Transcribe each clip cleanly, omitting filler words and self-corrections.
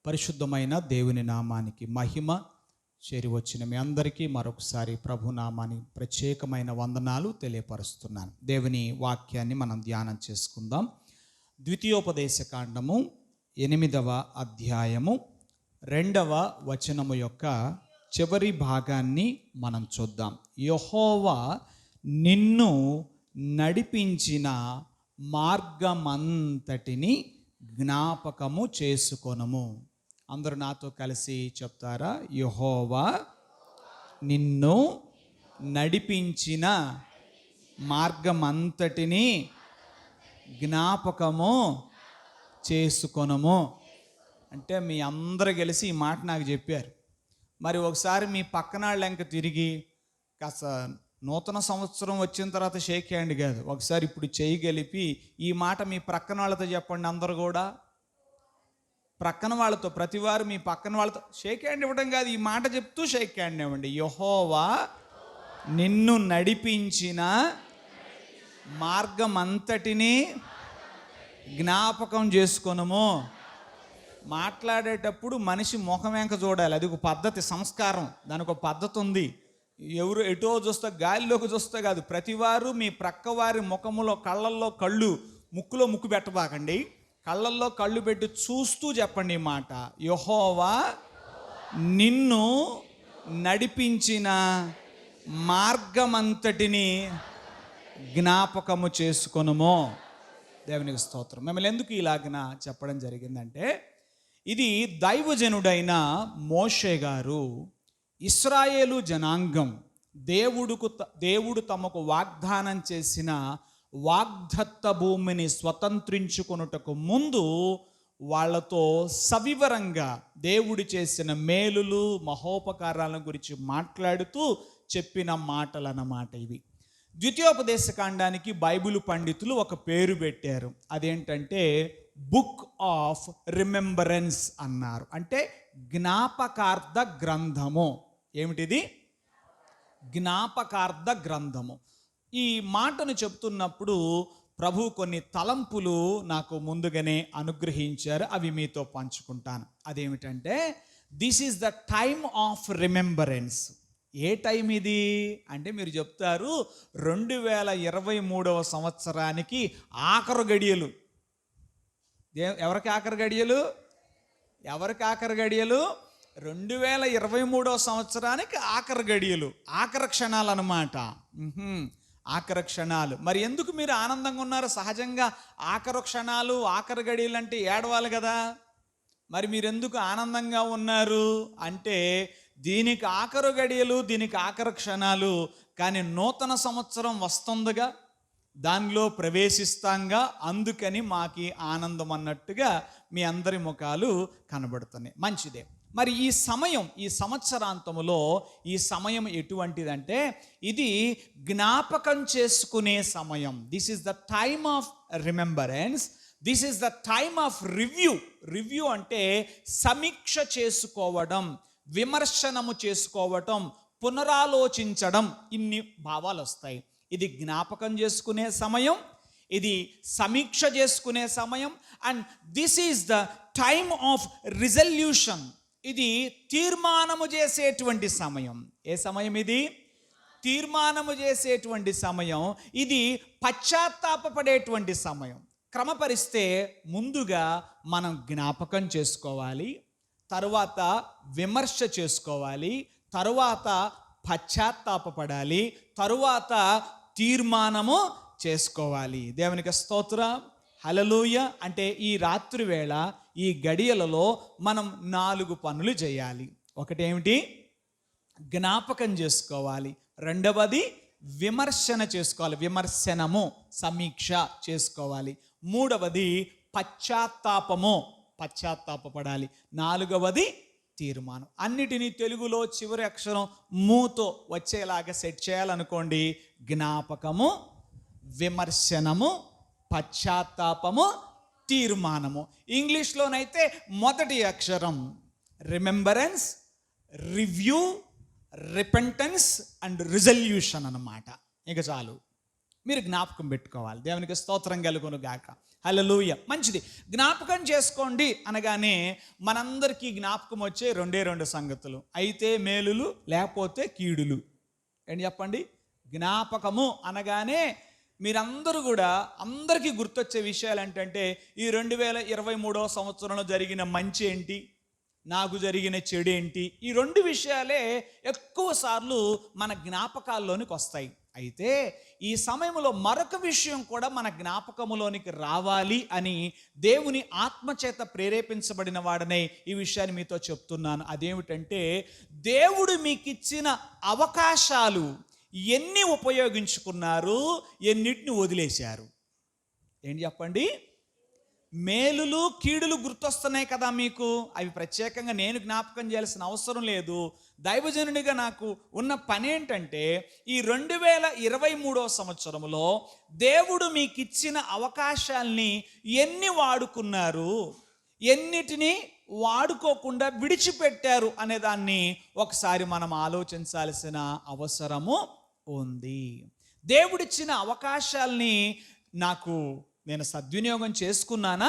పరిశుద్ధమైన దేవుని నామానికి మహిమ. చేరి వచ్చిన మీ అందరికీ మరొకసారి ప్రభు నామాని ప్రత్యేకమైన వందనాలు తెలియపరుస్తున్నాను. దేవుని వాక్యాన్ని మనం ధ్యానం చేసుకుందాం. ద్వితీయోపదేశకాండము 8వ అధ్యాయము 2వ వచనము యొక్క చివరి భాగాన్ని మనం చూద్దాం. యెహోవా నిన్ను నడిపించిన మార్గమంతటిని జ్ఞాపకము చేసుకొనుము. అందరూ నాతో కలిసి చెప్తారా? యెహోవా నిన్ను నడిపించిన మార్గమంతటిని జ్ఞాపకము చేసుకొనుము. అంటే మీ అందరూ కలిసి ఈ మాట నాకు చెప్పారు. మరి ఒకసారి మీ పక్కన వాళ్ళ వెంక తిరిగి కాస్త నూతన సంవత్సరం వచ్చిన తర్వాత షేక్ హ్యాండ్ కాదు, ఒకసారి ఇప్పుడు చేయి గలిపి ఈ మాట మీ ప్రక్కన వాళ్ళతో చెప్పండి. అందరూ కూడా ప్రక్కన వాళ్ళతో, ప్రతివారు మీ పక్కన వాళ్ళతో షేక్ హ్యాండ్ ఇవ్వడం కాదు, ఈ మాట చెప్తూ షేక్ హ్యాండ్ ఇవ్వండి. యెహోవా నిన్ను నడిపించిన మార్గమంతటిని జ్ఞాపకం చేసుకొనుము. మాట్లాడేటప్పుడు మనిషి ముఖం వెంక చూడాలి. అది ఒక పద్ధతి, సంస్కారం. దానికి ఒక పద్ధతి ఉంది. ఎవరు ఎటో చూస్తే, గాలిలోకి చూస్తే కాదు. ప్రతివారు మీ ప్రక్కవారి ముఖములో, కళ్ళల్లో కళ్ళు, ముక్కులో ముక్కు పెట్టబాకండి. కళ్ళల్లో కళ్ళు పెట్టి చూస్తూ చెప్పండి ఈ మాట. యెహోవా నిన్ను నడిపించిన మార్గమంతటిని జ్ఞాపకము చేసుకొనుము. దేవునికి స్తోత్రం. మిమ్మల్ని ఎందుకు ఇలాగన చెప్పడం జరిగిందంటే, ఇది దైవజనుడైన మోషే గారు ఇశ్రాయేలు జనాంగం దేవుడు తమకు వాగ్దానం చేసిన వాగ్దత్త భూమిని స్వతంత్రించుకొనుటకు ముందు వాళ్ళతో సవివరంగా దేవుడు చేసిన మేలులు మహోపకారాల గురించి మాట్లాడుతూ చెప్పిన మాటలు అన్నమాట ఇవి. ద్వితీయోపదేశకాండానికి బైబిల్ పండితులు ఒక పేరు పెట్టారు. అదేంటంటే బుక్ ఆఫ్ రిమెంబరెన్స్ అన్నారు. అంటే జ్ఞాపకార్థ గ్రంథము. ఏమిటిది? జ్ఞాపకార్థ గ్రంథము. ఈ మాటను చెప్తున్నప్పుడు ప్రభు కొన్ని తలంపులు నాకు ముందుగానే అనుగ్రహించారు. అవి మీతో పంచుకుంటాను. అదేమిటంటే, this is the time of remembrance. A time ఇది అంటే, మీరు చెప్తారు 2023వ సంవత్సరానికి ఆఖరు గడియలు. ఎవరికి ఆఖరి గడియలు? ఎవరికి ఆఖరి గడియలు? 2023వ సంవత్సరానికి ఆఖరి గడియలు, ఆఖరి క్షణాలు అన్నమాట. ఆఖరి క్షణాలు. మరి ఎందుకు మీరు ఆనందంగా ఉన్నారు? సహజంగా ఆఖరి క్షణాలు, ఆఖరి గడియలు అంటే ఏడవాలి కదా. మరి మీరు ఎందుకు ఆనందంగా ఉన్నారు అంటే, దీనికి ఆఖరు గడియలు, దీనికి ఆఖరి క్షణాలు, కానీ నూతన సంవత్సరం వస్తుందిగా, దానిలో ప్రవేశిస్తాంగా, అందుకని మాకి ఆనందం అన్నట్టుగా మీ అందరి ముఖాలు కనబడుతున్నాయి. మంచిదే. మరి ఈ సమయం, ఈ సంవత్సరాంతములో ఈ సమయం ఎటువంటిదంటే, ఇది జ్ఞాపకం చేసుకునే సమయం. This is the time of remembrance. This is the time of review. Review అంటే సమీక్ష చేసుకోవడం, విమర్శనము చేసుకోవటం, పునరాలోచించడం, ఇన్ని భావాలు వస్తాయి. ఇది జ్ఞాపకం చేసుకునే సమయం, ఇది సమీక్ష చేసుకునే సమయం. And this is the time of resolution. ఇది తీర్మానము చేసేటువంటి సమయం. ఏ సమయం ఇది? తీర్మానము చేసేటువంటి సమయం. ఇది పశ్చాత్తాపపడేటువంటి సమయం. క్రమపరిస్తే ముందుగా మనం జ్ఞాపకం చేసుకోవాలి, తరువాత విమర్శ చేసుకోవాలి, తరువాత పశ్చాత్తాపపడాలి, తరువాత తీర్మానము చేసుకోవాలి. దేవునికి స్తోత్రం. హల్లెలూయ. అంటే ఈ రాత్రి వేళ, ఈ గడియలలో మనం 4 పనులు చేయాలి. ఒకటేమిటి? జ్ఞాపకం చేసుకోవాలి. రెండవది విమర్శన చేసుకోవాలి, విమర్శనము, సమీక్ష చేసుకోవాలి. మూడవది పశ్చాత్తాపపడాలి. నాలుగవది తీర్మానం. అన్నిటినీ తెలుగులో చివరి అక్షరం మూతో వచ్చేలాగా సెట్ చేయాలనుకోండి. జ్ఞాపకము, విమర్శనము, పశ్చాత్తాపము, తీర్మానము. ఇంగ్లీష్లోనైతే మొదటి అక్షరం remembrance, review, repentance and resolution అన్నమాట. ఇక చాలు. మీరు జ్ఞాపకం పెట్టుకోవాలి. దేవునికి స్తోత్రం కలుగును గాక. హల్లెలూయా. మంచిది. జ్ఞాపకం చేసుకోండి అనగానే మనందరికీ జ్ఞాపకం వచ్చే రెండు సంగతులు, అయితే మేలులు లేకపోతే కీడులు. ఏంటి చెప్పండి? జ్ఞాపకము అనగానే మీరందరూ కూడా అందరికీ గుర్తొచ్చే విషయాలు ఏంటంటే ఈ 2023 సంవత్సరంలో జరిగిన మంచి ఏంటి, నాకు జరిగిన చెడు ఏంటి, ఈ 2 విషయాలే ఎక్కువ సార్లు మన జ్ఞాపకాల్లోనికి వస్తాయి. అయితే ఈ సమయంలో మరొక విషయం కూడా మన జ్ఞాపకములోనికి రావాలి అని దేవుని ఆత్మచేత ప్రేరేపించబడిన వాడనే ఈ విషయాన్ని మీతో చెప్తున్నాను. అదేమిటంటే, దేవుడు మీకు ఇచ్చిన అవకాశాలు ఎన్ని ఉపయోగించుకున్నారు, ఎన్నిటిని వదిలేశారు. ఏంటి చెప్పండి? మేలులు కీడులు గుర్తొస్తున్నాయి కదా మీకు. అవి ప్రత్యేకంగా నేను జ్ఞాపకం చేయాల్సిన అవసరం లేదు. దైవజనునిగా నాకు ఉన్న పని ఏంటంటే, ఈ 2023 సంవత్సరంలో దేవుడు మీకు ఇచ్చిన అవకాశాల్ని ఎన్ని వాడుకున్నారు, ఎన్నిటిని వాడుకోకుండా విడిచిపెట్టారు అనే దాన్ని ఒకసారి మనం ఆలోచించాల్సిన అవసరము ఉంది. దేవుడిచ్చిన అవకాశాల్ని నేను సద్వినియోగం చేసుకున్నానా,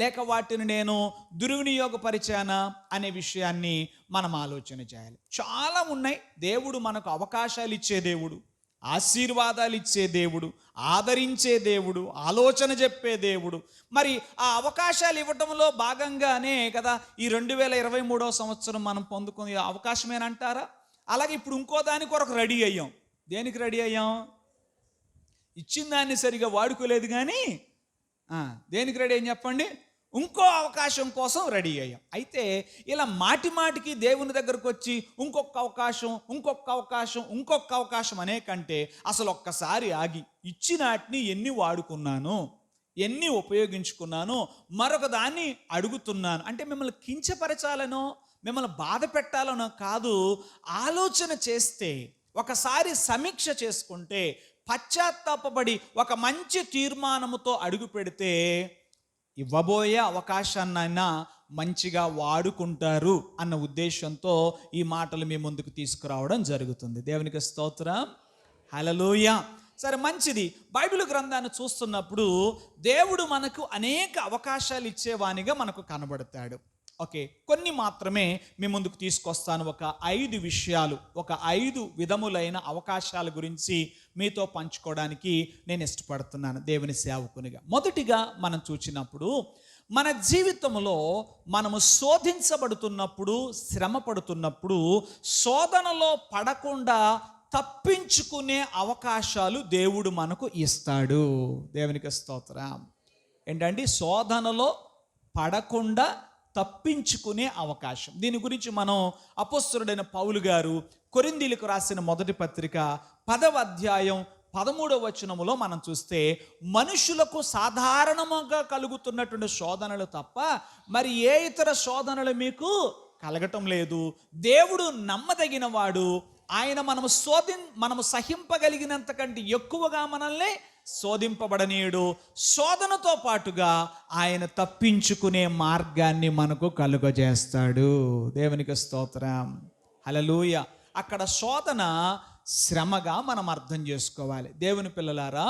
లేక వాటిని నేను దుర్వినియోగపరిచానా అనే విషయాన్ని మనం ఆలోచన చేయాలి. చాలా ఉన్నాయి. దేవుడు మనకు అవకాశాలు ఇచ్చే దేవుడు, ఆశీర్వాదాలు ఇచ్చే దేవుడు, ఆదరించే దేవుడు, ఆలోచన చెప్పే దేవుడు. మరి ఆ అవకాశాలు ఇవ్వటంలో భాగంగానే కదా ఈ 2023 సంవత్సరం మనం పొందుకునే అవకాశమేనంటారా? అలాగే ఇప్పుడు ఇంకో దాని కొరకు రెడీ అయ్యాం. దేనికి రెడీ అయ్యాం? ఇచ్చిన దాన్ని సరిగా వాడుకోలేదు కానీ దేనికి రెడీ అయ్యాం చెప్పండి? ఇంకో అవకాశం కోసం రెడీ అయ్యాం. అయితే ఇలా మాటికి దేవుని దగ్గరకు వచ్చి ఇంకొక అవకాశం అనే కంటే అసలు ఒక్కసారి ఆగి ఇచ్చిన వాటిని ఎన్ని వాడుకున్నాను, ఎన్ని ఉపయోగించుకున్నాను, మరొక దాన్ని అడుగుతున్నాను. అంటే మిమ్మల్ని కించపరచాలనో మిమ్మల్ని బాధ పెట్టాలనో కాదు. ఆలోచన చేస్తే, ఒకసారి సమీక్ష చేసుకుంటే, పశ్చాత్తాపపడి ఒక మంచి తీర్మానముతో అడుగు పెడితే ఇవ్వబోయే అవకాశాన్నైనా మంచిగా వాడుకుంటారు అన్న ఉద్దేశంతో ఈ మాటలు మీ ముందుకు తీసుకురావడం జరుగుతుంది. దేవునికి స్తోత్రం. హల్లెలూయా. సరే, మంచిది. బైబిల్ గ్రంథాన్ని చూస్తున్నప్పుడు దేవుడు మనకు అనేక అవకాశాలు ఇచ్చేవానిగా మనకు కనబడతాడు. ఓకే, కొన్ని మాత్రమే మీ ముందుకు తీసుకొస్తాను. ఒక 5 విషయాలు, ఒక 5 విధములైన అవకాశాల గురించి మీతో పంచుకోవడానికి నేను ఇష్టపడుతున్నాను దేవుని సేవకునిగా. మొదటిగా మనం చూసినప్పుడు, మన జీవితంలో మనము శోధించబడుతున్నప్పుడు, శ్రమ పడుతున్నప్పుడు, శోధనలో పడకుండా తప్పించుకునే అవకాశాలు దేవుడు మనకు ఇస్తాడు. దేవునికి స్తోత్రం. ఏంటండి? శోధనలో పడకుండా తప్పించుకునే అవకాశం. దీని గురించి మనం అపోస్తలుడైన పౌలు గారు కొరింథీయులకు రాసిన మొదటి పత్రిక 10వ అధ్యాయం 13వ వచనములో మనం చూస్తే, మనుషులకు సాధారణంగా కలుగుతున్నటువంటి శోధనలు తప్ప మరి ఏ ఇతర శోధనలు మీకు కలగటం లేదు. దేవుడు నమ్మదగిన వాడు. ఆయన మనము సహింపగలిగినంత కంటే ఎక్కువగా మనల్ని శోధింపబడనీయుడు. శోధనతో పాటుగా ఆయన తప్పించుకునే మార్గాన్ని మనకు కలుగజేస్తాడు. దేవునికి స్తోత్రం. హల్లెలూయా. అక్కడ శోధన శ్రమగా మనం అర్థం చేసుకోవాలి. దేవుని పిల్లలారా,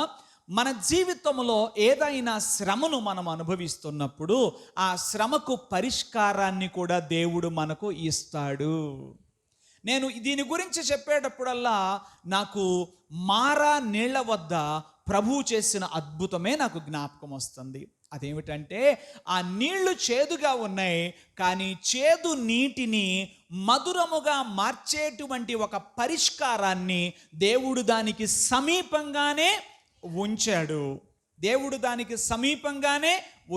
మన జీవితంలో ఏదైనా శ్రమను మనం అనుభవిస్తున్నప్పుడు ఆ శ్రమకు పరిష్కారాన్ని కూడా దేవుడు మనకు ఇస్తాడు. నేను దీని గురించి చెప్పేటప్పుడల్లా నాకు మారా నీళ్ల వద్ద ప్రభువు చేసిన అద్భుతమే నాకు జ్ఞాపకం వస్తుంది. అదేమిటంటే, ఆ నీళ్లు చేదుగా ఉన్నాయి, కానీ చేదు నీటిని మధురముగా మార్చేటువంటి ఒక పరిష్కారాన్ని దేవుడు దానికి సమీపంగానే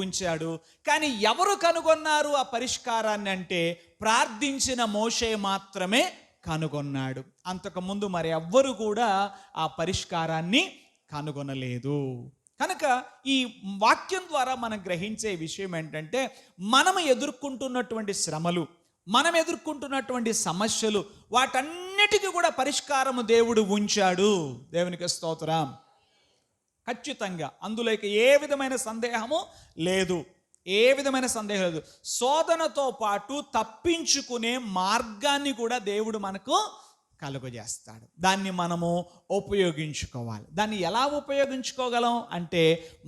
ఉంచాడు. కానీ ఎవరు కనుగొన్నారు ఆ పరిష్కారాన్ని అంటే, ప్రార్థించిన మోషే మాత్రమే కనుగొన్నాడు. అంతకుముందు మరి ఎవ్వరు కూడా ఆ పరిష్కారాన్ని కనుగొనలేదు. కనుక ఈ వాక్యం ద్వారా మనం గ్రహించే విషయం ఏంటంటే, మనం ఎదుర్కొంటున్నటువంటి శ్రమలు, మనం ఎదుర్కొంటున్నటువంటి సమస్యలు, వాటన్నిటికీ కూడా పరిష్కారము దేవుడు ఉంచాడు. దేవునికి స్తోత్రం. ఖచ్చితంగా అందులో ఏ విధమైన సందేహము లేదు. శోధనతో పాటు తప్పించుకునే మార్గాన్ని కూడా దేవుడు మనకు కలుగజేస్తాడు. దాన్ని మనము ఉపయోగించుకోవాలి. దాన్ని ఎలా ఉపయోగించుకోగలం అంటే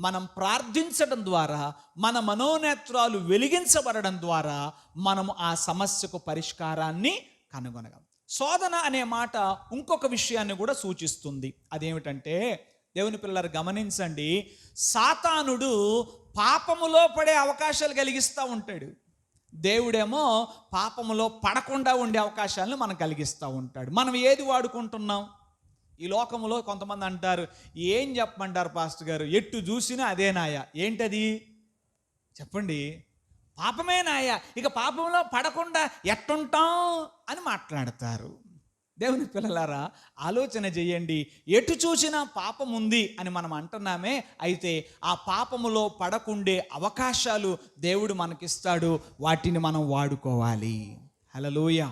మనం ప్రార్థించడం ద్వారా, మన మనోనేత్రాలు వెలిగించబడడం ద్వారా మనము ఆ సమస్యకు పరిష్కారాన్ని కనుగొనగలం. శోధన అనే మాట ఇంకొక విషయాన్ని కూడా సూచిస్తుంది. అదేమిటంటే, దేవుని పిల్లలు గమనించండి, సాతానుడు పాపములో పడే అవకాశాలు కలిగిస్తూ ఉంటాడు. దేవుడేమో పాపములో పడకుండా ఉండే అవకాశాలను మనం కలిగిస్తూ ఉంటాడు. మనం ఏది వాడుకుంటున్నాం? ఈ లోకంలో కొంతమంది అంటారు, ఏం చెప్పమంటారు పాస్టర్ గారు, ఎట్టు చూసినా అదే నాయ. ఏంటది చెప్పండి? పాపమే నాయ, ఇక పాపంలో పడకుండా ఎట్టుంటాం అని మాట్లాడతారు. దేవుని పిల్లలారా, ఆలోచన చేయండి. ఎటు చూసినా పాపం ఉంది అని మనం అంటున్నామే, అయితే ఆ పాపములో పడకుండే అవకాశాలు దేవుడు మనకిస్తాడు. వాటిని మనం వాడుకోవాలి. హల్లెలూయా.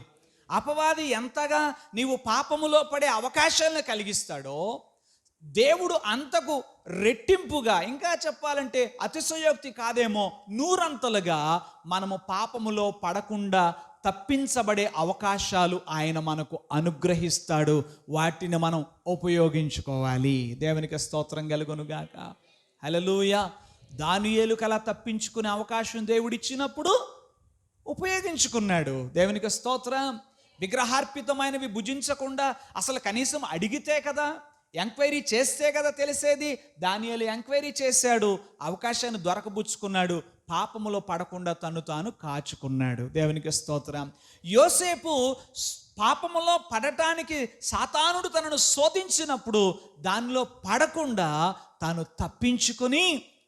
అపవాది ఎంతగా నీవు పాపములో పడే అవకాశాలను కలిగిస్తాడో, దేవుడు అంతకు రెట్టింపుగా, ఇంకా చెప్పాలంటే అతిశయోక్తి కాదేమో, నూరంతలుగా మనము పాపములో పడకుండా తప్పించబడే అవకాశాలు ఆయన మనకు అనుగ్రహిస్తాడు. వాటిని మనం ఉపయోగించుకోవాలి. దేవునికి స్తోత్రం కలుగునుగాక. హల్లెలూయా. దానియేలుకు అలా తప్పించుకునే అవకాశం దేవుడిచ్చినప్పుడు ఉపయోగించుకున్నాడు. దేవునికి స్తోత్రం. విగ్రహార్పితమైనవి భుజించకుండా అసలు కనీసం అడిగితే కదా, ఎంక్వైరీ చేస్తే కదా తెలిసేది. దానియేలు ఎంక్వైరీ చేశాడు, అవకాశాన్ని దొరకబుచ్చుకున్నాడు, పాపములో పడకుండా తను తాను కాచుకున్నాడు. దేవునికి స్తోత్రం. యోసేపు పాపములో పడటానికి సాతానుడు తనను శోధించినప్పుడు దానిలో పడకుండా తాను తప్పించుకుని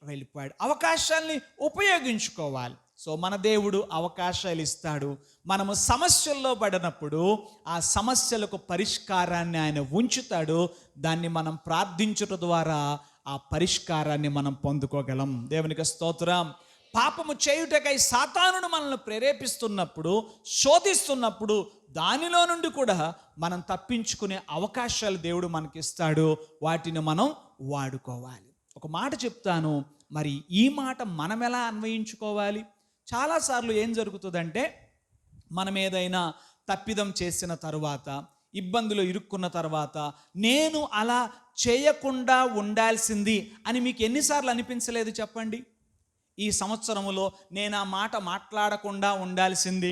వెళ్ళిపోయాడు. అవకాశాల్ని ఉపయోగించుకోవాలి. సో మన దేవుడు అవకాశాలు ఇస్తాడు. మనము సమస్యల్లో పడినప్పుడు ఆ సమస్యలకు పరిష్కారాన్ని ఆయన ఉంచుతాడు. దాన్ని మనం ప్రార్థించడం ద్వారా ఆ పరిష్కారాన్ని మనం పొందుకోగలం. దేవునికి స్తోత్రం. పాపము చేయుటకై సాతానుడు మనల్ని ప్రేరేపిస్తున్నప్పుడు, శోధిస్తున్నప్పుడు దానిలో నుండి కూడా మనం తప్పించుకునే అవకాశాలు దేవుడు మనకిస్తాడు. వాటిని మనం వాడుకోవాలి. ఒక మాట చెప్తాను, మరి ఈ మాట మనం ఎలా అన్వయించుకోవాలి? చాలాసార్లు ఏం జరుగుతుందంటే, మనం ఏదైనా తప్పిదం చేసిన తరువాత, ఇబ్బందులు ఇరుక్కున్న తర్వాత, నేను అలా చేయకుండా ఉండాల్సింది అని మీకు ఎన్నిసార్లు అనిపించలేదు చెప్పండి? ఈ సంవత్సరములో నేను ఆ మాట మాట్లాడకుండా ఉండాల్సింది,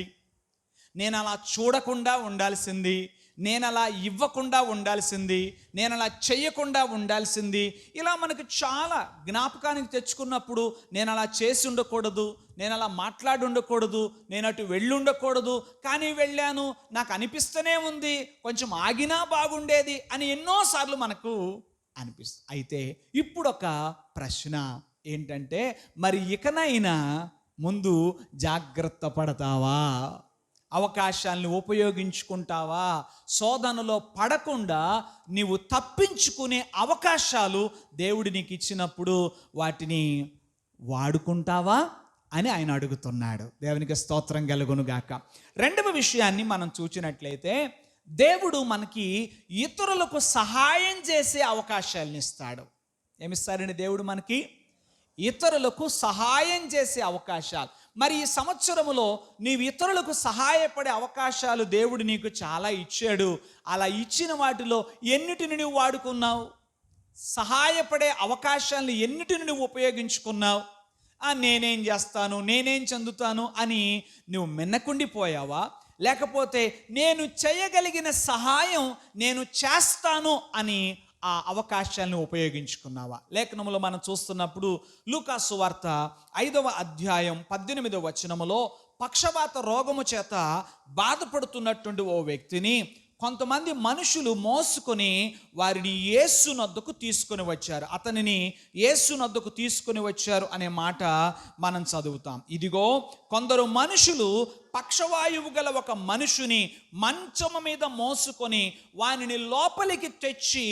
నేను అలా చూడకుండా ఉండాల్సింది, నేను అలా ఇవ్వకుండా ఉండాల్సింది, నేను అలా చెయ్యకుండా ఉండాల్సింది, ఇలా మనకు చాలా జ్ఞాపకానికి తెచ్చుకున్నప్పుడు నేను అలా చేసి ఉండకూడదు, నేను అలా మాట్లాడి ఉండకూడదు, నేను అటు వెళ్ళి ఉండకూడదు, కానీ వెళ్ళాను, నాకు అనిపిస్తూనే ఉంది కొంచెం ఆగినా బాగుండేది అని ఎన్నోసార్లు మనకు అనిపిస్తుంది. అయితే ఇప్పుడు ఒక ప్రశ్న ఏంటంటే, మరి ఇకనైనా ముందు జాగ్రత్త పడతావా? అవకాశాలను ఉపయోగించుకుంటావా? శోధనలో పడకుండా నీవు తప్పించుకునే అవకాశాలు దేవుడు నీకు ఇచ్చినప్పుడు వాటిని వాడుకుంటావా అని ఆయన అడుగుతున్నాడు. దేవునికి స్తోత్రం కలుగునుగాక. రెండవ విషయాన్ని మనం చూసినట్లయితే, దేవుడు మనకి ఇతరులకు సహాయం చేసే అవకాశాలను ఇస్తాడు. ఏమిస్తాడండి దేవుడు మనకి? ఇతరులకు సహాయం చేసే అవకాశాలు. మరి ఈ సంవత్సరములో నీవు ఇతరులకు సహాయపడే అవకాశాలు దేవుడు నీకు చాలా ఇచ్చాడు. అలా ఇచ్చిన వాటిలో ఎన్నిటిని నువ్వు వాడుకున్నావు? సహాయపడే అవకాశాలను ఎన్నిటిని నువ్వు ఉపయోగించుకున్నావు? నేనేం చేస్తాను, నేనేం చెందుతాను అని నువ్వు మిన్నకుండిపోయావా? లేకపోతే నేను చేయగలిగిన సహాయం నేను చేస్తాను అని ఆ అవకాశాలను ఉపయోగించుకున్నావా? లేఖనములో మనం చూస్తున్నప్పుడు లూకా సువార్త 5వ అధ్యాయం 18వ వచనములో పక్షవాత రోగము చేత బాధపడుతున్నటువంటి ఓ వ్యక్తిని కొంతమంది మనుషులు మోసుకొని వారిని యేసు నొద్దకు తీసుకొని వచ్చారు. అతనిని యేసు నొద్దకు తీసుకొని వచ్చారు అనే మాట మనం చదువుతాం. ఇదిగో కొందరు మనుషులు పక్షవాయువు గల ఒక మనుషుని మంచము మీద మోసుకొని వానిని లోపలికి తెచ్చి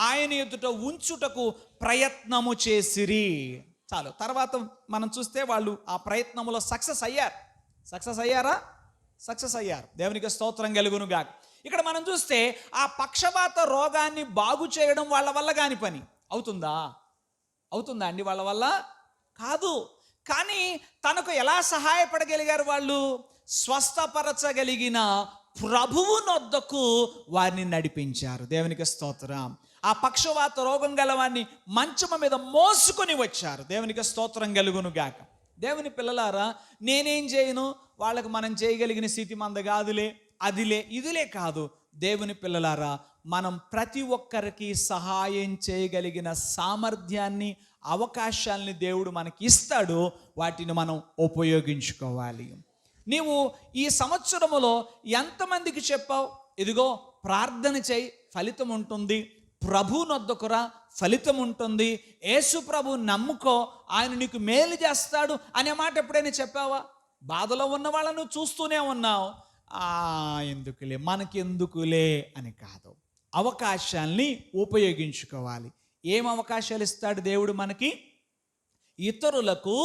ఆయన ఎదుట ఉంచుటకు ప్రయత్నము చేసిరి. చాలు, తర్వాత మనం చూస్తే వాళ్ళు ఆ ప్రయత్నములో సక్సెస్ అయ్యారు. సక్సెస్ అయ్యారు. దేవునికి స్తోత్రం కలుగునుగాక. ఇక్కడ మనం చూస్తే ఆ పక్షవాత రోగాన్ని బాగు చేయడం వాళ్ళ వల్ల కాని పని. అవుతుందా అండి? వాళ్ళ వల్ల కాదు. కానీ తనకు ఎలా సహాయపడగలిగారు వాళ్ళు? స్వస్థపరచగలిగిన ప్రభువు నొద్దకు వారిని నడిపించారు. దేవునికి స్తోత్రం. ఆ పక్షవాత రోగం గలవాన్ని మంచము మీద మోసుకొని వచ్చారు. దేవునికి స్తోత్రం కలుగును గాక. దేవుని పిల్లలారా, నేనేం చేయను, వాళ్ళకు మనం చేయగలిగిన స్థితి మంద కాదులే, అదిలే ఇదిలే కాదు. దేవుని పిల్లలారా, మనం ప్రతి ఒక్కరికి సహాయం చేయగలిగిన సామర్థ్యాన్ని, అవకాశాలని దేవుడు మనకి ఇస్తాడు. వాటిని మనం ఉపయోగించుకోవాలి. నీవు ఈ సంవత్సరములో ఎంతమందికి చెప్పావు, ఇదిగో ప్రార్థన చేయి, ఫలితం ఉంటుంది, ప్రభు నొద్దకురా, ఫలితం ఉంటుంది, యేసు ప్రభు నమ్ముకో, ఆయన నీకు మేలు చేస్తాడు అనే మాట ఎప్పుడైనా చెప్పావా? బాధలో ఉన్న వాళ్ళను చూస్తూనే ఉన్నావు, ఎందుకులే మనకెందుకులే అని కాదు. అవకాశాల్ని ఉపయోగించుకోవాలి. ఏం అవకాశాలు ఇస్తాడు దేవుడు మనకి? ఇతరులకు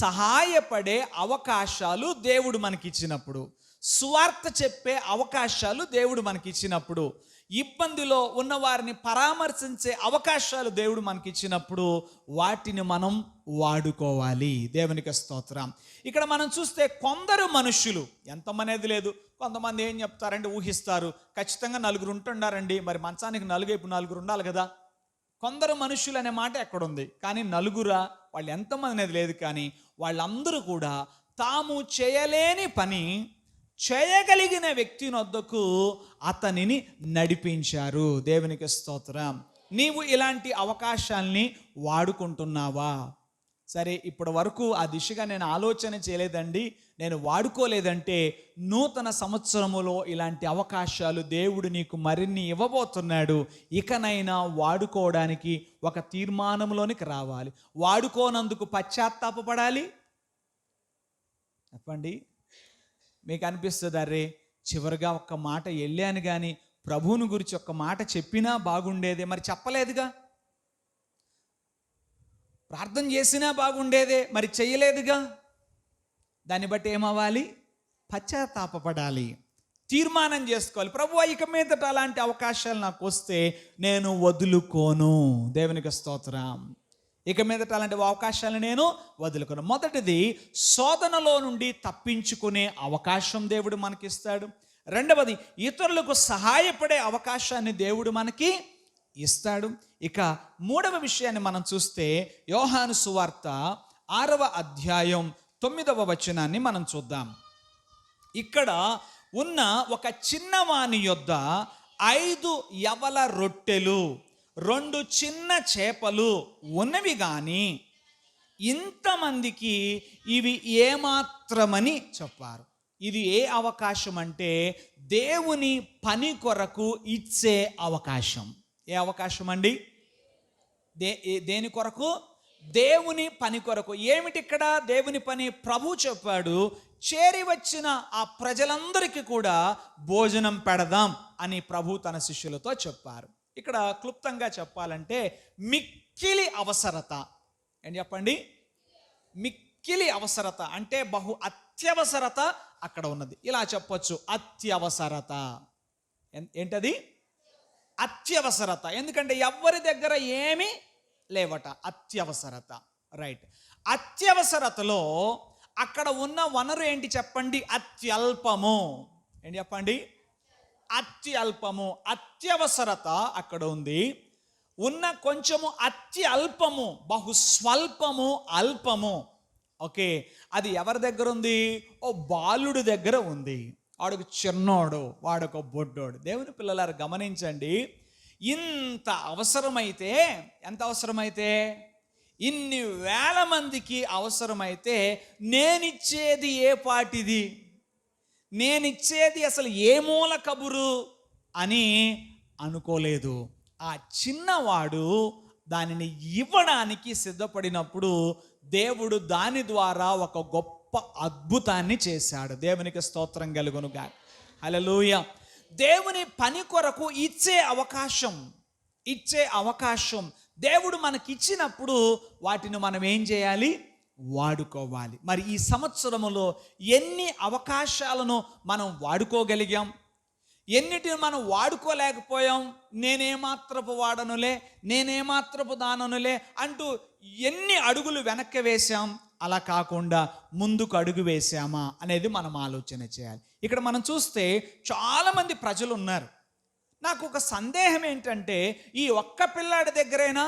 సహాయపడే అవకాశాలు దేవుడు మనకి ఇచ్చినప్పుడు, సువార్త చెప్పే అవకాశాలు దేవుడు మనకి ఇచ్చినప్పుడు, ఇబ్బందిలో ఉన్న వారిని పరామర్శించే అవకాశాలు దేవుడు మనకి ఇచ్చినప్పుడు వాటిని మనం వాడుకోవాలి. దేవునికి స్తోత్రం. ఇక్కడ మనం చూస్తే కొందరు మనుషులు, ఎంతమనేది లేదు, కొంతమంది ఏం చెప్తారంటే ఊహిస్తారు, ఖచ్చితంగా నలుగురు ఉంటున్నారండి, మరి మంచానికి నలుగురు ఉండాలి కదా. కొందరు మనుషులు అనే మాట ఎక్కడుంది? కానీ నలుగురా, వాళ్ళు ఎంతమంది అనేది లేదు, కానీ వాళ్ళందరూ కూడా తాము చేయలేని పని చేయగలిగిన వ్యక్తి వద్దకు అతనిని నడిపించారు. దేవునికి స్తోత్రం. నీవు ఇలాంటి అవకాశాల్ని వాడుకుంటున్నావా? సరే, ఇప్పటి వరకు ఆ దిశగా నేను ఆలోచన చేయలేదండి, నేను వాడుకోలేదంటే, నూతన సంవత్సరములో ఇలాంటి అవకాశాలు దేవుడు నీకు మరిన్ని ఇవ్వబోతున్నాడు. ఇకనైనా వాడుకోవడానికి ఒక తీర్మానంలోనికి రావాలి. వాడుకోనందుకు పశ్చాత్తాపపడాలి. చెప్పండి, మీకు అనిపిస్తుంది, అరే చివరిగా ఒక్క మాట వెళ్ళాను కానీ ప్రభువుని గురించి ఒక్క మాట చెప్పినా బాగుండేదే, మరి చెప్పలేదుగా. ప్రార్థన చేసినా బాగుండేదే, మరి చేయలేదుగా. దాన్ని బట్టి ఏమవ్వాలి? పశ్చాత్తాపపడాలి, తీర్మానం చేసుకోవాలి. ప్రభువా, ఇక మీదట అలాంటి అవకాశాలు నాకు వస్తే నేను వదులుకోను. దేవునికి స్తోత్రం. ఇక మీదట అలాంటి అవకాశాలను నేను వదులుకోను. మొదటిది, శోధనలో నుండి తప్పించుకునే అవకాశం దేవుడు మనకిస్తాడు. రెండవది, ఇతరులకు సహాయపడే అవకాశాన్ని దేవుడు మనకి ఇస్తాడు. ఇక మూడవ విషయాన్ని మనం చూస్తే, యోహాను సువార్త 6వ అధ్యాయం 9వ వచనాన్ని మనం చూద్దాం. ఇక్కడ ఉన్న ఒక చిన్నవాని యొద్ద 5 యవల రొట్టెలు 2 చిన్న చేపలు ఉన్నవి గాని ఇంతమందికి ఇవి ఏమాత్రమని చెప్పారు. ఇది ఏ అవకాశం అంటే దేవుని పని కొరకు ఇచ్చే అవకాశం. ఏ అవకాశం అండి? దేని కొరకు? దేవుని పని కొరకు. ఏమిటి ఇక్కడ దేవుని పని? ప్రభు చెప్పాడు, చేరి వచ్చిన ఆ ప్రజలందరికీ కూడా భోజనం పెడదాం అని ప్రభు తన శిష్యులతో చెప్పారు. ఇక్కడ క్లుప్తంగా చెప్పాలంటే మిక్కిలి అవసరత. ఏం చెప్పండి? మిక్కిలి అవసరత అంటే బహు అత్యవసరత అక్కడ ఉన్నది. ఇలా చెప్పొచ్చు, అత్యవసరత. ఏంటది? అత్యవసరత. ఎందుకంటే ఎవరి దగ్గర ఏమీ లేవట, అత్యవసరత. రైట్. అత్యవసరతలో అక్కడ ఉన్న వనరు ఏంటి చెప్పండి? అత్యల్పము. ఏంటి చెప్పండి? అత్యల్పము. అత్యవసరత అక్కడ ఉంది. ఉన్న కొంచెము అత్యల్పము, బహు స్వల్పము, అల్పము. ఓకే, అది ఎవరి దగ్గర ఉంది? ఓ బాలుడి దగ్గర ఉంది. వాడికి చిన్నోడు, వాడొక బొడ్డోడు. దేవుని పిల్లలారు గమనించండి, ఇంత అవసరమైతే, ఎంత అవసరమైతే, ఇన్ని వేల మందికి అవసరమైతే నేనిచ్చేది ఏ పాటిది, నేనిచ్చేది అసలు ఏ మూల కబురు అని అనుకోలేదు. ఆ చిన్నవాడు దానిని ఇవ్వడానికి సిద్ధపడినప్పుడు దేవుడు దాని ద్వారా ఒక గొప్ప అద్భుతాన్ని చేశాడు. దేవునికి స్తోత్రం కలుగునుగా. హల్లెలూయా. దేవుని పని కొరకు ఇచ్చే అవకాశం దేవుడు మనకిచ్చినప్పుడు వాటిని మనం ఏం చేయాలి? వాడుకోవాలి. మరి ఈ సంవత్సరములో ఎన్ని అవకాశాలను మనం వాడుకోగలిగాం? ఎన్నిటిని మనం వాడుకోలేకపోయాం? నేనేమాత్రపు వాడనులే, నేనేమాత్రపు దాననులే అంటూ ఎన్ని అడుగులు వెనక్కి వేశాం? అలా కాకుండా ముందుకు అడుగు వేసామా అనేది మనం ఆలోచన చేయాలి. ఇక్కడ మనం చూస్తే చాలామంది ప్రజలు ఉన్నారు. నాకు ఒక సందేహం ఏంటంటే, ఈ ఒక్క పిల్లాడి దగ్గరైనా,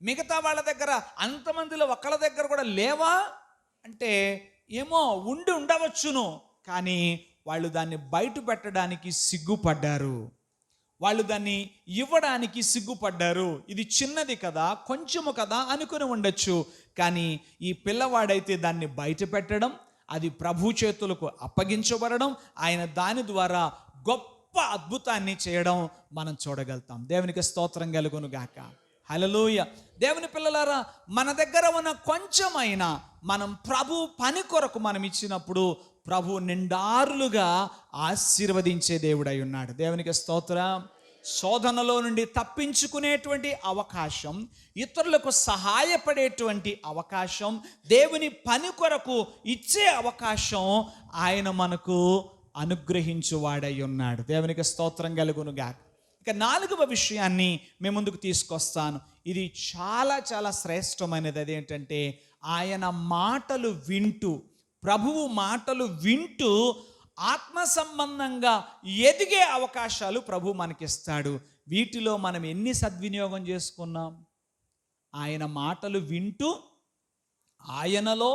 మిగతా వాళ్ళ దగ్గర అంతమందిలో ఒక్కళ్ళ దగ్గర కూడా లేవా అంటే, ఏమో ఉండి ఉండవచ్చును, కానీ వాళ్ళు దాన్ని బయట పెట్టడానికి సిగ్గుపడ్డారు. వాళ్ళు దాన్ని ఇవ్వడానికి సిగ్గుపడ్డారు. ఇది చిన్నది కదా, కొంచెము కదా అనుకుని ఉండొచ్చు. కానీ ఈ పిల్లవాడైతే దాన్ని బయట పెట్టడం, అది ప్రభు చేతులకు అప్పగించబడడం, ఆయన దాని ద్వారా గొప్ప అద్భుతాన్ని చేయడం మనం చూడగలుగుతాం. దేవునికి స్తోత్రం కలుగును గాక. హల్లెలూయా. దేవుని పిల్లలారా, మన దగ్గర ఉన్న కొంచెమైనా మనం ప్రభు పని కొరకు మనం ఇచ్చినప్పుడు ప్రభు నిండారులుగా ఆశీర్వదించే దేవుడై ఉన్నాడు. దేవునికి స్తోత్రం. శోధనలో నుండి తప్పించుకునేటువంటి అవకాశం, ఇతరులకు సహాయపడేటువంటి అవకాశం, దేవుని పని కొరకు ఇచ్చే అవకాశం ఆయన మనకు అనుగ్రహించువాడై ఉన్నాడు. దేవునికి స్తోత్రం కలుగునుగా. ఇక 4వ విషయాన్ని మేము ముందుకు తీసుకొస్తాను. ఇది చాలా చాలా శ్రేష్టమైనది. అదేంటంటే, ఆయన మాటలు వింటూ, ప్రభువు మాటలు వింటూ ఆత్మ సంబంధంగా ఎదిగే అవకాశాలు ప్రభు మనకిస్తాడు. వీటిలో మనం ఎన్ని సద్వినియోగం చేసుకున్నాం? ఆయన మాటలు వింటూ ఆయనలో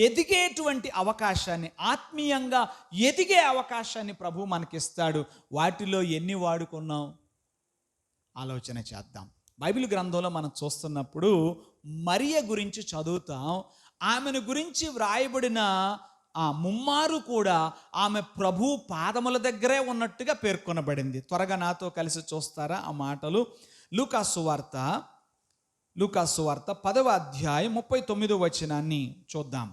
ఎదిగేటువంటి అవకాశాన్ని, ఆత్మీయంగా ఎదిగే అవకాశాన్ని ప్రభు మనకిస్తాడు. వాటిలో ఎన్ని వాడుకున్నాం ఆలోచన చేద్దాం. బైబిల్ గ్రంథంలో మనం చూస్తున్నప్పుడు మరియ గురించి చదువుతాం. ఆమెను గురించి వ్రాయబడిన ఆ ముమ్మారు కూడా ఆమె ప్రభు పాదముల దగ్గరే ఉన్నట్టుగా పేర్కొనబడింది. త్వరగా నాతో కలిసి చూస్తారా ఆ మాటలు? లూకాసు వార్త 10వ అధ్యాయం 39వ వచనాన్ని చూద్దాం.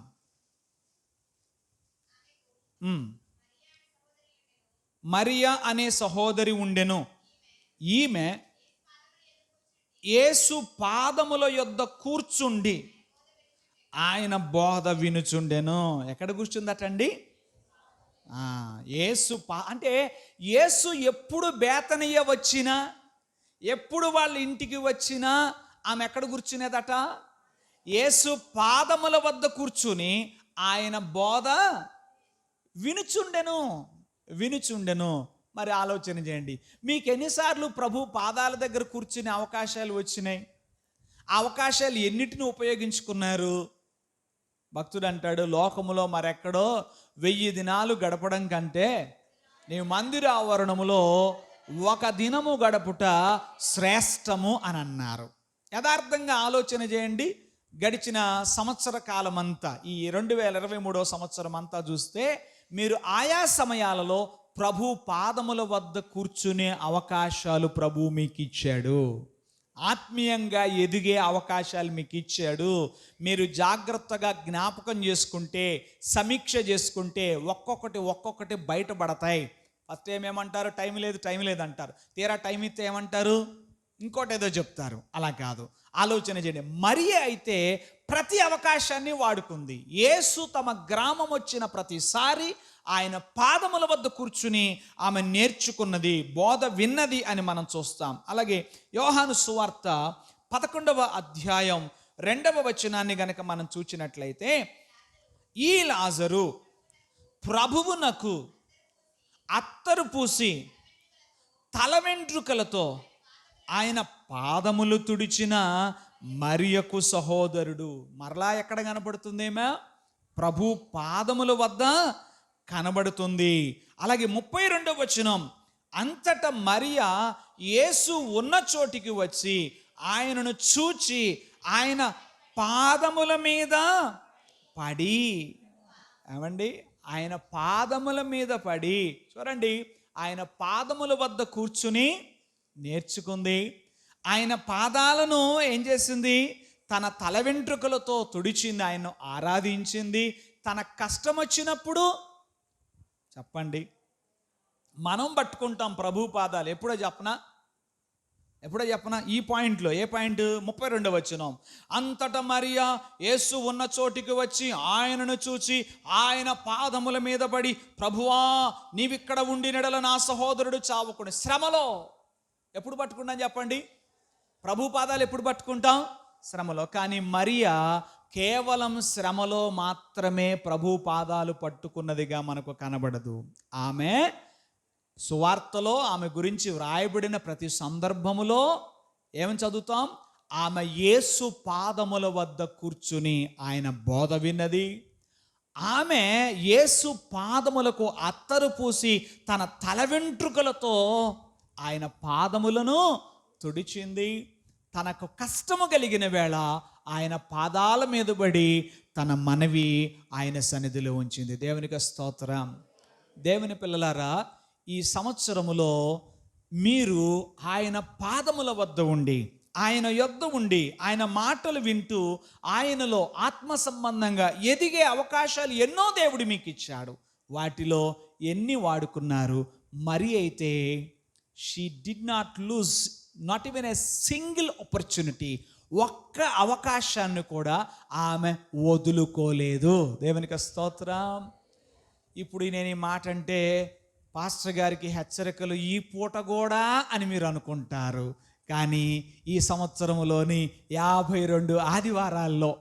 మరియా అనే సహోదరి ఉండెను. ఈమె యేసు పాదముల యొద్ద కూర్చుండి ఆయన బోధ వినుచుండెను. ఎక్కడ కూర్చుందటండి? యేసు అంటే యేసు ఎప్పుడు బేతనియ వచ్చినా, ఎప్పుడు వాళ్ళ ఇంటికి వచ్చినా ఆమె ఎక్కడ కూర్చునేదట? యేసు పాదముల వద్ద కూర్చుని ఆయన బోధ వినుచుండెను. మరి ఆలోచన చేయండి, మీకు ఎన్నిసార్లు ప్రభు పాదాల దగ్గర కూర్చునే అవకాశాలు వచ్చినాయి? ఆ అవకాశాలు ఎన్నిటిని ఉపయోగించుకున్నారు? భక్తుడు అంటాడు, లోకములో మరెక్కడో 1000 దినాలు గడపడం కంటే నీవు మందిర ఆవరణములో 1 దినము గడుపుట శ్రేష్టము అని అన్నారు. యథార్థంగా ఆలోచన చేయండి. గడిచిన సంవత్సర కాలం అంతా, ఈ 2023వ సంవత్సరం అంతా చూస్తే, మీరు ఆయా సమయాలలో ప్రభు పాదముల వద్ద కూర్చునే అవకాశాలు ప్రభు మీకు ఇచ్చాడు. ఆత్మీయంగా ఎదిగే అవకాశాలు మీకు ఇచ్చాడు. మీరు జాగ్రత్తగా జ్ఞాపకం చేసుకుంటే, సమీక్ష చేసుకుంటే ఒక్కొక్కటి బయటపడతాయి. ఫస్ట్ ఏమంటారు? టైం లేదు అంటారు. తీరా టైం ఇస్తే ఏమంటారు? ఇంకోటి ఏదో చెప్తారు. అలా కాదు, ఆలోచన చేయండి. మరియ అయితే ప్రతి అవకాశాన్ని వాడుకుంది. యేసు తమ గ్రామం వచ్చిన ప్రతిసారి ఆయన పాదముల వద్ద కూర్చుని ఆమె నేర్చుకున్నది, బోధ విన్నది అని మనం చూస్తాం. అలాగే యోహాను సువార్త 11వ అధ్యాయం 2వ వచనాన్ని గనక మనం చూచినట్లయితే, ఈ లాజరు ప్రభువునకు అత్తరు పూసి తల వెంట్రుకలతో ఆయన పాదములు తుడిచిన మరియకు సహోదరుడు. మరలా ఎక్కడ కనబడుతుందేమో? ప్రభు పాదముల వద్ద కనబడుతుంది. అలాగే 32వ వచనం, అంతటా మరియా యేసు ఉన్న చోటికి వచ్చి ఆయనను చూచి ఆయన పాదముల మీద పడి, ఏమండి, ఆయన పాదముల మీద పడి, చూడండి, ఆయన పాదముల వద్ద కూర్చుని నేర్చుకుంది. ఆయన పాదాలను ఏం చేసింది? తన తల వెంట్రుకలతో తుడిచింది, ఆయన్ను ఆరాధించింది. తన కష్టం వచ్చినప్పుడు, చెప్పండి, మనం పట్టుకుంటాం ప్రభు పాదాలు. ఎప్పుడో చెప్పనా? ఈ పాయింట్లో ఏ పాయింట్? 32వ వచనం, అంతటా మరియా యేసు ఉన్న చోటికి వచ్చి ఆయనను చూచి ఆయన పాదముల మీద పడి, ప్రభువా నీవిక్కడ ఉండినెడల నా సహోదరుడు చావకుని. శ్రమలో ఎప్పుడు పట్టుకుంటాం చెప్పండి? ప్రభు పాదాలు ఎప్పుడు పట్టుకుంటాం? శ్రమలో. కానీ మరియా కేవలం శ్రమలో మాత్రమే ప్రభు పాదాలు పట్టుకున్నదిగా మనకు కనబడదు. ఆమె సువార్తలో ఆమె గురించి వ్రాయబడిన ప్రతి సందర్భములో ఏమని చదువుతాం? ఆమె యేసు పాదముల వద్ద కూర్చుని ఆయన బోధ విన్నది. ఆమె యేసు పాదములకు అత్తరు పూసి తన తల వెంట్రుకలతో ఆయన పాదములను తుడిచింది. తనకు కష్టము కలిగిన వేళ ఆయన పాదాల మీద పడి తన మనవి ఆయన సన్నిధిలో ఉంచింది. దేవునికి స్తోత్రం. దేవుని పిల్లలారా, ఈ సంవత్సరములో మీరు ఆయన పాదముల వద్ద ఉండి, ఆయన యొద్ద ఉండి, ఆయన మాటలు వింటూ ఆయనలో ఆత్మ సంబంధంగా ఎదిగే అవకాశాలు ఎన్నో దేవుడు మీకు ఇచ్చాడు. వాటిలో ఎన్ని వాడుకున్నారు? మరి అయితే she did not lose not even a single opportunity. ఒక్క అవకాశాన్ని కూడా ఆమె వదులుకోలేదు. దేవునికి స్తోత్రం. ఇప్పుడు నేను ఈ మాట అంటే పాస్టర్ గారికి హెచ్చరికలు ఈ పూట కూడా అని మీరు అనుకుంటారు. కానీ ఈ సంవత్సరంలోని 52 ఆదివారాల్లో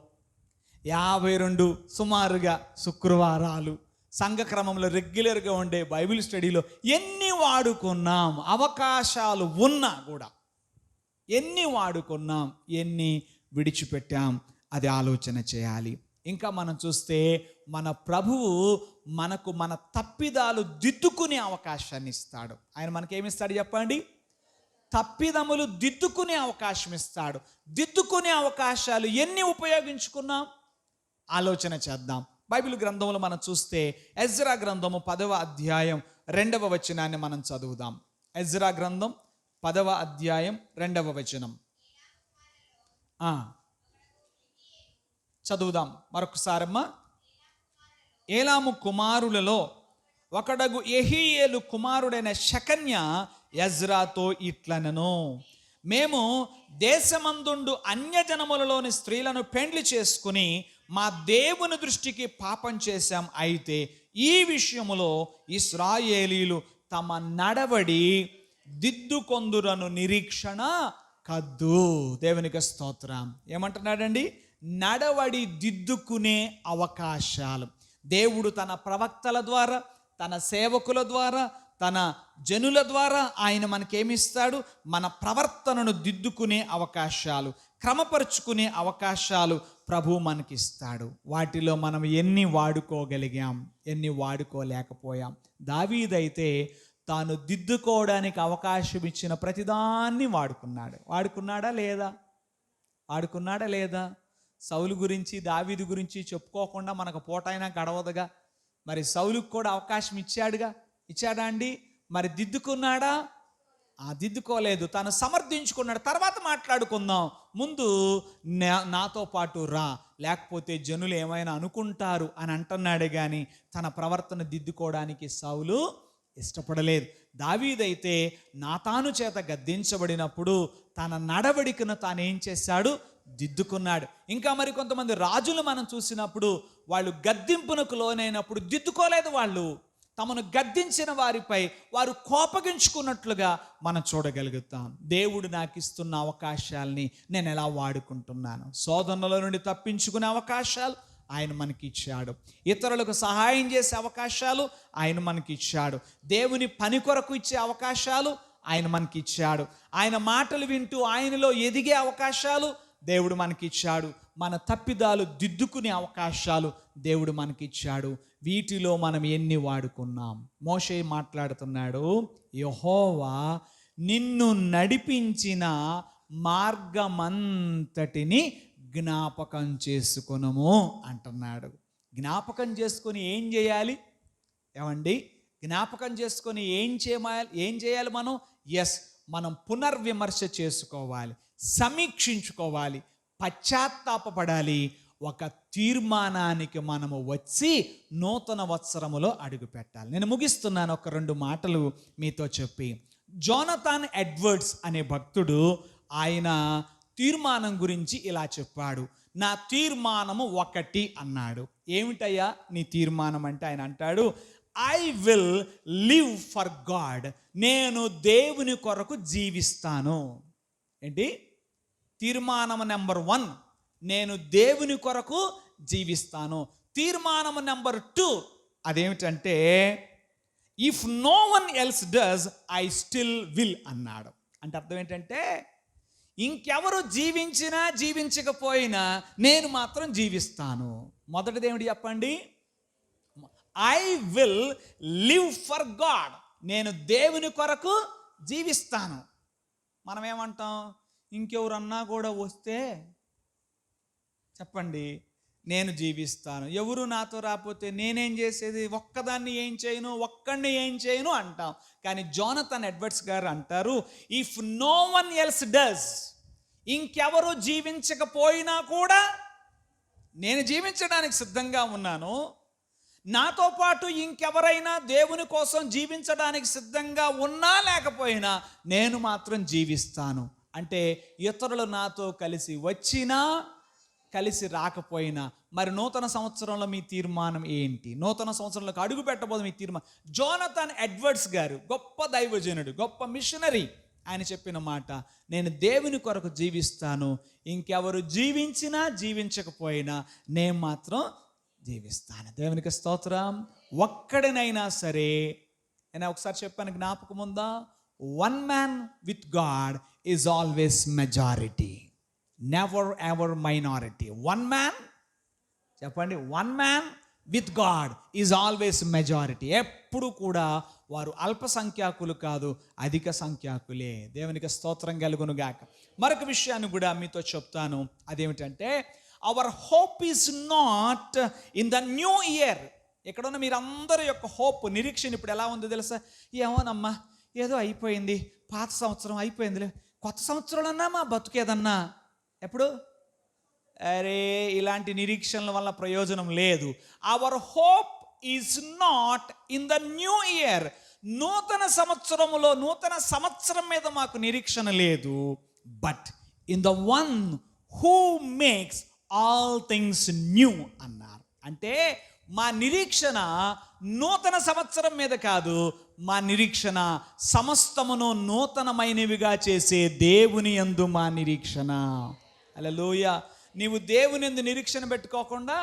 52 సుమారుగా శుక్రవారాలు సంఘక్రమంలో రెగ్యులర్గా ఉండే బైబిల్ స్టడీలో ఎన్ని వాడుకున్నాం? అవకాశాలు ఉన్నా కూడా ఎన్ని వాడుకున్నాం, ఎన్ని విడిచిపెట్టాం? అది ఆలోచన చేయాలి. ఇంకా మనం చూస్తే మన ప్రభువు మనకు మన తప్పిదాలు దిద్దుకునే అవకాశాన్ని ఇస్తాడు. ఆయన మనకేమిస్తాడు చెప్పండి? తప్పిదములు దిద్దుకునే అవకాశం ఇస్తాడు. దిద్దుకునే అవకాశాలు ఎన్ని ఉపయోగించుకున్నాం ఆలోచన చేద్దాం. బైబిల్ గ్రంథంలో మనం చూస్తే ఎజ్రా గ్రంథము 10వ అధ్యాయం 2వ వచనాన్ని మనం చదువుదాం. ఎజ్రా గ్రంథం 10వ అధ్యాయం 2వ వచనం చదువుదాం మరొకసారమ్మా. ఏలాము కుమారులలో ఒకడగు యెహీయేలు కుమారుడైన షకన్య ఎజ్రాతో ఇట్లనెను, మేము దేశమందుండు అన్యజనములలోని స్త్రీలను పెండ్లి చేసుకుని మా దేవుని దృష్టికి పాపం చేశాం. అయితే ఈ విషయములో ఇశ్రాయేలీలు తమ నడవడి దిద్దుకొందురను నిరీక్షణ కద్దు. దేవునికి స్తోత్రం. ఏమంటున్నాడండి? నడవడి దిద్దుకునే అవకాశాలు దేవుడు తన ప్రవక్తల ద్వారా, తన సేవకుల ద్వారా, తన జనుల ద్వారా ఆయన మనకేమిస్తాడు? మన ప్రవర్తనను దిద్దుకునే అవకాశాలు, క్రమపరుచుకునే అవకాశాలు ప్రభు మనకిస్తాడు. వాటిలో మనం ఎన్ని వాడుకోగలిగాం, ఎన్ని వాడుకోలేకపోయాం? దావీదైతే తాను దిద్దుకోవడానికి అవకాశం ఇచ్చిన ప్రతిదాన్ని వాడుకున్నాడు. వాడుకున్నాడా లేదా? సౌలు గురించి, దావీదు గురించి చెప్పుకోకుండా మనకు పూటైనా గడవదుగా. మరి సౌలుకు కూడా అవకాశం ఇచ్చాడా అండి? మరి దిద్దుకున్నాడా? దిద్దుకోలేదు. తను సమర్థించుకున్నాడు. తర్వాత మాట్లాడుకుందాం, ముందు నాతో పాటు రా, లేకపోతే జనులు ఏమైనా అనుకుంటారు అని అంటున్నాడు. కానీ తన ప్రవర్తన దిద్దుకోవడానికి సౌలు ఇష్టపడలేదు. దావీదైతే నాతాను చేత గద్దించబడినప్పుడు తన నడవడికను తాను ఏం చేశాడు? దిద్దుకున్నాడు. ఇంకా మరి కొంతమంది రాజులు మనం చూసినప్పుడు వాళ్ళు గద్దింపునకు లోనైనప్పుడు దిద్దుకోలేదు. వాళ్ళు తమను గద్దించిన వారిపై వారు కోపగించుకున్నట్లుగా మనం చూడగలుగుతాం. దేవుడు నాకు ఇస్తున్న అవకాశాలని నేను ఎలా వాడుకుంటున్నాను? శోధనల నుండి తప్పించుకునే అవకాశాలు ఆయన మనకి ఇచ్చాడు. ఇతరులకు సహాయం చేసే అవకాశాలు ఆయన మనకి ఇచ్చాడు. దేవుని పని కొరకు ఇచ్చే అవకాశాలు ఆయన మనకి ఇచ్చాడు. ఆయన మాటలు వింటూ ఆయనలో ఎదిగే అవకాశాలు దేవుడు మనకి ఇచ్చాడు. మన తప్పిదాలు దిద్దుకునే అవకాశాలు దేవుడు మనకి ఇచ్చాడు. వీటిలో మనం ఎన్ని వాడుకున్నాం? మోషే మాట్లాడుతున్నాడు, యెహోవా నిన్ను నడిపించిన మార్గమంతటిని జ్ఞాపకం చేసుకొనుము అంటున్నాడు. జ్ఞాపకం చేసుకొని ఏం చేయాలి? ఏమండి, జ్ఞాపకం చేసుకొని ఏం చేయాలి మనం? మనం పునర్విమర్శ చేసుకోవాలి, సమీక్షించుకోవాలి, పశ్చాత్తాపపడాలి. ఒక తీర్మానానికి మనము వచ్చి నూతన వత్సరములో అడుగు పెట్టాలి. నేను ముగిస్తున్నాను ఒక 2 మాటలు మీతో చెప్పి. జోనథాన్ ఎడ్వర్డ్స్ అనే భక్తుడు ఆయన తీర్మానం గురించి ఇలా చెప్పాడు. నా తీర్మానము 1 అన్నాడు. ఏమిటయ్యా నీ తీర్మానం అంటే ఆయన అంటాడు, I will live for God. నేను దేవుని కొరకు జీవిస్తాను. ఏంటి తీర్మానం నెంబర్ 1? నేను దేవుని కొరకు జీవిస్తాను. తీర్మానం నెంబర్ 2 అదేమిటంటే if no one else does I still will అన్నాడు. అంటే అర్థం ఏంటంటే ఇంకెవరు జీవించినా జీవించకపోయినా నేను మాత్రం జీవిస్తాను. మొదటిది ఏమిటి చెప్పండి? I will live for God. నేను దేవుని కొరకు జీవిస్తాను. మనం ఏమంటాం? ఇంకెవరన్నా కూడా వస్తే చెప్పండి నేను జీవిస్తాను, ఎవరు నాతో రాకపోతే నేనేం చేసేది, ఒక్కదాన్ని ఏం చేయను, ఒక్కడిని ఏం చేయను అంటాం. కానీ జోనథన్ ఎడ్వర్డ్స్ గారు అంటారు if no one else does, ఇంకెవరు జీవించకపోయినా కూడా నేను జీవించడానికి సిద్ధంగా ఉన్నాను. నాతో పాటు ఇంకెవరైనా దేవుని కోసం జీవించడానికి సిద్ధంగా ఉన్నా లేకపోయినా నేను మాత్రం జీవిస్తాను. అంటే ఇతరులు నాతో కలిసి వచ్చినా కలిసి రాకపోయినా. మరి నూతన సంవత్సరంలో మీ తీర్మానం ఏంటి? నూతన సంవత్సరంలోకి అడుగు పెట్టబోదు మీ తీర్మానం. జోనథన్ ఎడ్వర్డ్స్ గారు గొప్ప దైవజనుడు, గొప్ప మిషనరీ. ఆయన చెప్పిన మాట, నేను దేవుని కొరకు జీవిస్తాను, ఇంకెవరు జీవించినా జీవించకపోయినా నేను మాత్రం జీవిస్తాను. దేవునికి స్తోత్రం. ఒక్కడినైనా సరే, నేను ఒకసారి చెప్పాను జ్ఞాపకం ఉందా? One man with God is always majority, never ever minority. One man, చెప్పండి, one man with God is always majority. ఎప్పుడు కూడా వారు అల్పసంఖ్యాకులు కాదు, అధిక సంఖ్యాకులే. దేవునికి స్తోత్రం కలుగును గాక. మరొక విషయాన్ని కూడా మీతో చెప్తాను. అదేమిటంటే hour hope is not in the new year. ఎక్కడున్న మీరందరి యొక్క హోప్, నిరీక్షణ ఇప్పుడు ఎలా ఉందో తెలుసా? ఏమోనమ్మా, ఏదో అయిపోయింది, పాత సంవత్సరం అయిపోయిందిలే, కొత్త సంవత్సరంలో అన్నా మా బతుకేదన్నా. ఎప్పుడు? అరే, ఇలాంటి నిరీక్షణల వల్ల ప్రయోజనం లేదు. Hour hope is not in the new year. నూతన సంవత్సరములో, నూతన సంవత్సరం మీద మాకు నిరీక్షణ లేదు. But in the one who makes all things new అన్నారు. అంటే మా నిరీక్షణ నూతన సంవత్సరం మీద కాదు, మా నిరీక్షణ సమస్తమును నూతనమైనవిగా చేసే దేవుని యందు మా నిరీక్షణ. హల్లెలూయా. నీవు దేవుని యందు నిరీక్షణ పెట్టుకోకుండా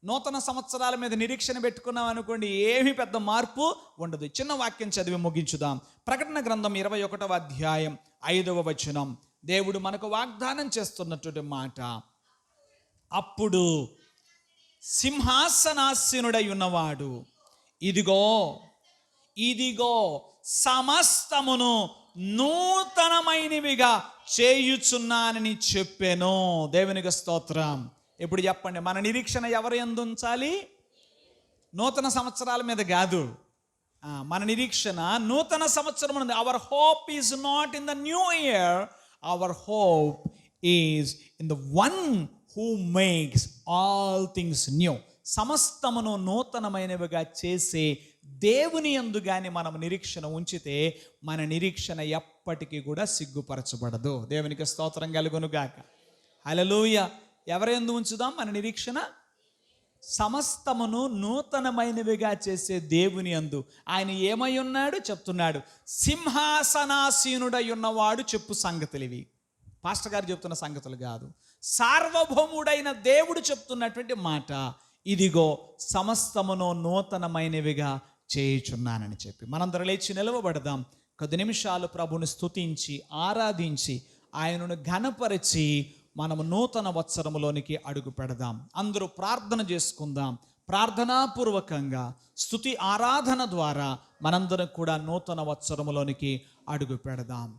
నూతన సంవత్సరాల మీద నిరీక్షణ పెట్టుకున్నావు అనుకోండి, ఏమీ పెద్ద మార్పు ఉండదు. చిన్న వాక్యం చదివి ముగించుదాం. ప్రకటన గ్రంథం 21వ అధ్యాయం 5వ వచనం. దేవుడు మనకు వాగ్దానం చేస్తున్నటువంటి మాట, అప్పుడు సింహాసనాసీనుడై ఉన్నవాడు ఇదిగో ఇదిగో సమస్తమును నూతనమైనవిగా చేయుచున్నానని చెప్పాను. దేవునికి స్తోత్రం. ఇప్పుడు చెప్పండి, మన నిరీక్షణ ఎవరు యందు ఉంచాలి? నూతన సంవత్సరాల మీద కాదు, మన నిరీక్షణ నూతన సంవత్సరం ఉంది. Hour hope is not in the new year, hour hope is in the one who makes all things new. సమస్తమును నూతనమైనవిగా చేసే దేవుని యందు గాని మనం నిరీక్షణ ఉంచితే మన నిరీక్షణ ఎప్పటికీ కూడా సిగ్గుపరచబడదు. దేవునికి స్తోత్రం కలుగును గాక. హల్లెలూయా. ఎవరి యందు ఉంచుదాం మన నిరీక్షణ? సమస్తమును నూతనమైనవిగా చేసే దేవుని యందు. ఆయన ఏమై ఉన్నాడు చెప్తున్నాడు, సింహాసనాసీనుడై ఉన్నవాడు చెప్పు సంగతులు ఇవి. పాస్టర్ గారు చెప్తున్న సంగతులు కాదు, సార్వభౌముడైన దేవుడు చెప్తున్నటువంటి మాట. ఇదిగో సమస్తమును నూతనమైనవిగా చేయుచున్నానని చెప్పి మనందరం లేచి నిలవబడదాం. కొద్ది నిమిషాలు ప్రభుని స్తుతించి ఆరాధించి ఆయనను ఘనపరిచి మనము నూతన వత్సరములోనికి అడుగు పెడదాం. అందరూ ప్రార్థన చేసుకుందాం. ప్రార్థనాపూర్వకంగా స్తుతి ఆరాధన ద్వారా మనందరం కూడా నూతన వత్సరములోనికి అడుగు పెడదాం.